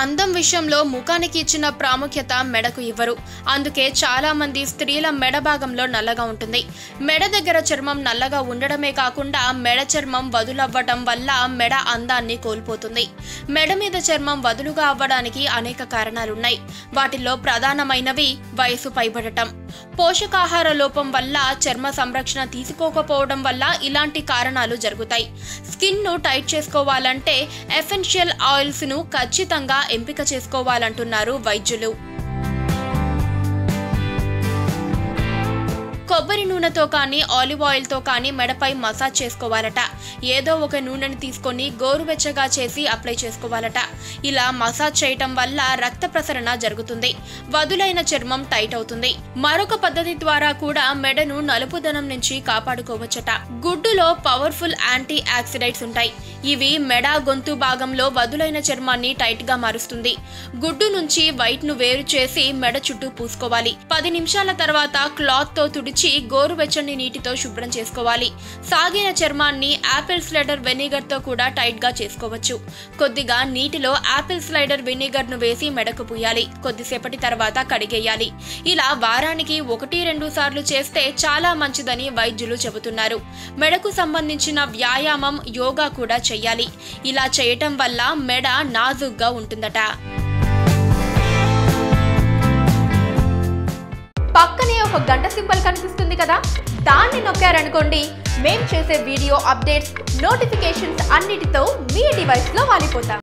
అందం విషయంలో ముఖానికి ఇచ్చిన ప్రాముఖ్యత మెడకు ఇవ్వరు. అందుకే చాలా మంది స్త్రీల మెడ భాగంలో నల్లగా ఉంటుంది. మెడ దగ్గర చర్మం నల్లగా ఉండడమే కాకుండా మెడ చర్మం వదులవ్వడం వల్ల మెడ అందాన్ని కోల్పోతుంది. మెడ మీద చర్మం వదులుగా అవ్వడానికి అనేక కారణాలున్నాయి. వాటిల్లో ప్రధానమైనవి వయసు పైబడటం, పోషకాహార లోపం వల్ల, చర్మ సంరక్షణ తీసుకోకపోవడం వల్ల ఇలాంటి కారణాలు జరుగుతాయి. స్కిన్ ను టైట్ చేసుకోవాలంటే ఎసెన్షియల్ ఆయిల్స్ ను ఖచ్చితంగా ఎంపిక చేసుకోవాలంటున్నారు వైద్యులు. కొబ్బరి నూనెతో కానీ ఆలివ్ ఆయిల్తో కానీ మెడపై మసాజ్ చేసుకోవాలట. ఏదో ఒక నూనెని తీసుకొని గోరువెచ్చగా చేసి అప్లై చేసుకోవాలట. ఇలా మసాజ్ చేయటం వల్ల రక్త ప్రసరణ జరుగుతుంది. వదులైన చర్మం టైట్ అవుతుంది. మరొక పద్ధతి ద్వారా కూడా మెడను నలుపుదనం నుంచి కాపాడుకోవచ్చట. గుడ్డులో పవర్ఫుల్ యాంటీ ఆక్సిడెంట్స్ ఉంటాయి. ఇవి మెడ, గొంతు భాగంలో వదులైన చర్మాన్ని టైట్ గా మారుస్తుంది. గుడ్డు నుంచి వైట్ ను వేరు చేసి మెడ చుట్టూ పూసుకోవాలి. 10 నిమిషాల తర్వాత క్లాత్ తో తుడిచి గోరువెచ్చని నీటితో శుభ్రం చేసుకోవాలి. సాగిన చర్మాన్ని యాపిల్ స్లైడర్ వెనిగర్ తో కూడా టైట్ గా చేసుకోవచ్చు. కొద్దిగా నీటిలో యాపిల్ స్లైడర్ వెనిగర్ ను వేసి మెడకు పూయాలి. కొద్దిసేపటి తర్వాత కడిగేయాలి. ఇలా వారానికి 1-2 సార్లు చేస్తే చాలా మంచిదని వైద్యులు చెబుతున్నారు. మెడకు సంబంధించిన వ్యాయామం, యోగా కూడా చెయ్యాలి. ఇలా చేయటం వల్ల మెడ నాజుగ్గా ఉంటుందట. పక్కనే ఒక గంట సింబల్ కనిపిస్తుంది కదా, దాన్ని నొక్కారనుకోండి, మేం చేసే వీడియో అప్డేట్స్, నోటిఫికేషన్స్ అన్నిటితో మీ డివైస్ లో వాలిపోతాం.